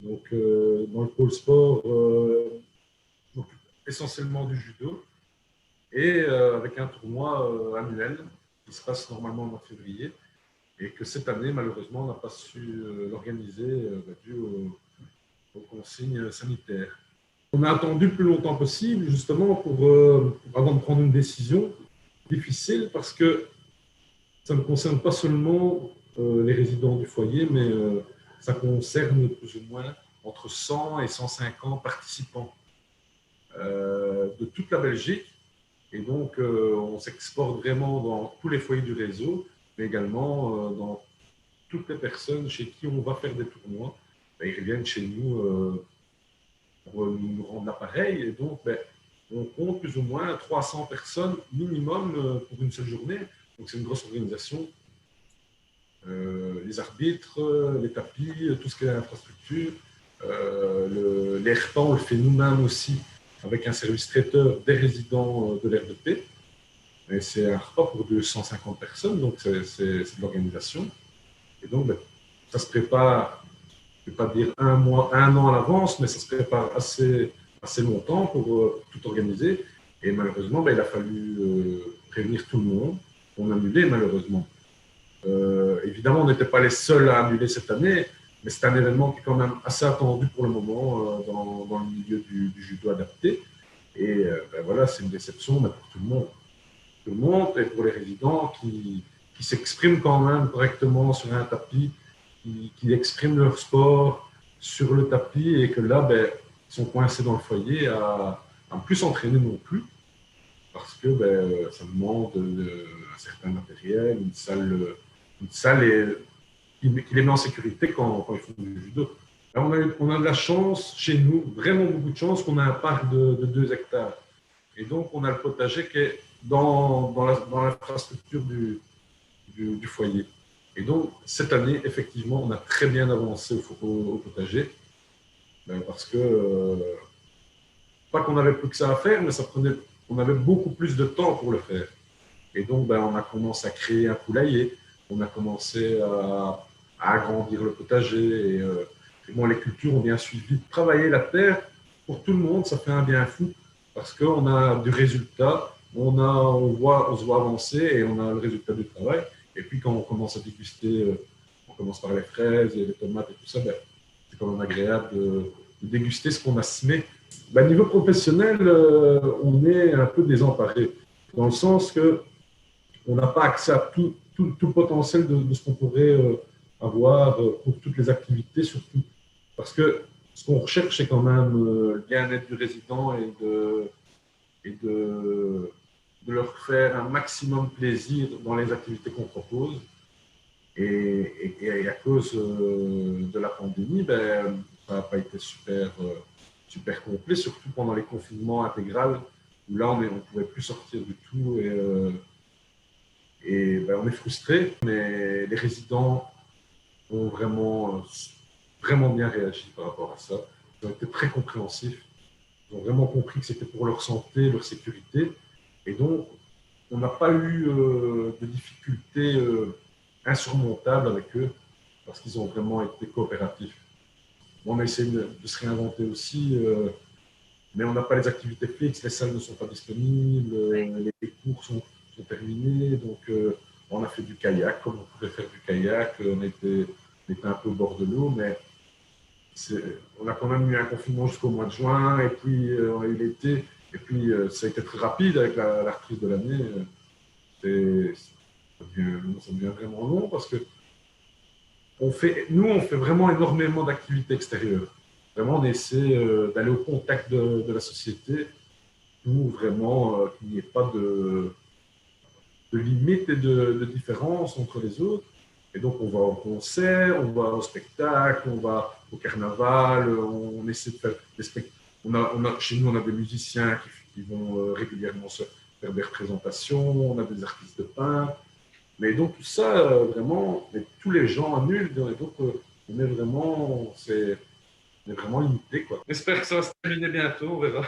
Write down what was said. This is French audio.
Donc, dans le pôle sport, je m'occupe essentiellement du judo et avec un tournoi annuel qui se passe normalement au mois de février et que cette année, malheureusement, on n'a pas su l'organiser dû aux consignes sanitaires. On a attendu le plus longtemps possible, justement, avant de prendre une décision difficile, parce que ça ne concerne pas seulement les résidents du foyer, mais ça concerne plus ou moins entre 100 et 150 participants de toute la Belgique. Et donc, on s'exporte vraiment dans tous les foyers du réseau, mais également dans toutes les personnes chez qui on va faire des tournois. Ben, ils reviennent chez nous pour nous rendre l'appareil. Et donc, ben, on compte plus ou moins 300 personnes minimum pour une seule journée. Donc, c'est une grosse organisation. Les arbitres, les tapis, tout ce qui est infrastructure. Les repas, on le fait nous-mêmes aussi avec un service traiteur des résidents de l'RDP. Et c'est un repas pour 250 personnes, donc c'est de l'organisation. Et donc, ben, ça se prépare, je ne vais pas dire un mois, un an à l'avance, mais ça se prépare assez longtemps pour tout organiser. Et malheureusement, ben, il a fallu prévenir tout le monde. On a annulé, malheureusement. Évidemment, on n'était pas les seuls à annuler cette année, mais c'est un événement qui est quand même assez attendu pour le moment dans le milieu du judo adapté. Et ben voilà, c'est une déception mais pour tout le monde. Tout le monde et pour les résidents qui s'expriment quand même correctement sur un tapis, qui expriment leur sport sur le tapis et que là, ben, ils sont coincés dans le foyer à ne plus s'entraîner non plus parce que ben, ça demande un certain matériel, une salle qui les met en sécurité quand ils font du judo. Alors on a de la chance chez nous, vraiment beaucoup de chance, qu'on a un parc de 2 hectares. Et donc, on a le potager qui est dans l'infrastructure du foyer. Et donc, cette année, effectivement, on a très bien avancé au potager. Parce que, pas qu'on avait plus que ça à faire, mais on avait beaucoup plus de temps pour le faire. Et donc, ben, on a commencé à créer un poulailler, on a commencé à agrandir le potager. Et bon, les cultures ont bien suivi. Travailler la terre, pour tout le monde, ça fait un bien fou parce qu'on a du résultat, on se voit avancer et on a le résultat du travail. Et puis, quand on commence à déguster, on commence par les fraises et les tomates et tout ça, ben, c'est quand même agréable de déguster ce qu'on a semé. Ben, niveau professionnel, on est un peu désemparé dans le sens que on n'a pas accès à tout le potentiel de ce qu'on pourrait avoir pour toutes les activités, surtout. Parce que ce qu'on recherche, c'est quand même le bien-être du résident et de leur faire un maximum plaisir dans les activités qu'on propose. Et à cause de la pandémie, ben, ça n'a pas été super complet, surtout pendant les confinements intégrales, où là, on ne pouvait plus sortir du tout. Et ben, on est frustré, mais les résidents ont vraiment bien réagi par rapport à ça. Ils ont été très compréhensifs. Ils ont vraiment compris que c'était pour leur santé, leur sécurité. Et donc, on n'a pas eu de difficultés insurmontables avec eux parce qu'ils ont vraiment été coopératifs. On a essayé de se réinventer aussi, mais on n'a pas les activités fixes, les salles ne sont pas disponibles, les cours sont terminés, donc on a fait du kayak, comme on pouvait faire du kayak, on était un peu au bord de l'eau, mais on a quand même eu un confinement jusqu'au mois de juin, et puis on a eu l'été, et puis ça a été très rapide avec la reprise de l'année. Ça devient vraiment long parce que on fait vraiment énormément d'activités extérieures. Vraiment, on essaie d'aller au contact de la société pour vraiment qu'il n'y ait pas de limites et de différences entre les autres. Et donc, on va au concert, on va au spectacle, on va au carnaval, on essaie de faire des spectacles. Chez nous, on a des musiciens qui vont régulièrement se faire des représentations, on a des artistes de peintres. Mais donc, tout ça, vraiment, tous les gens annulent. Et donc, on est vraiment limité, quoi. J'espère que ça va se terminer bientôt, on verra.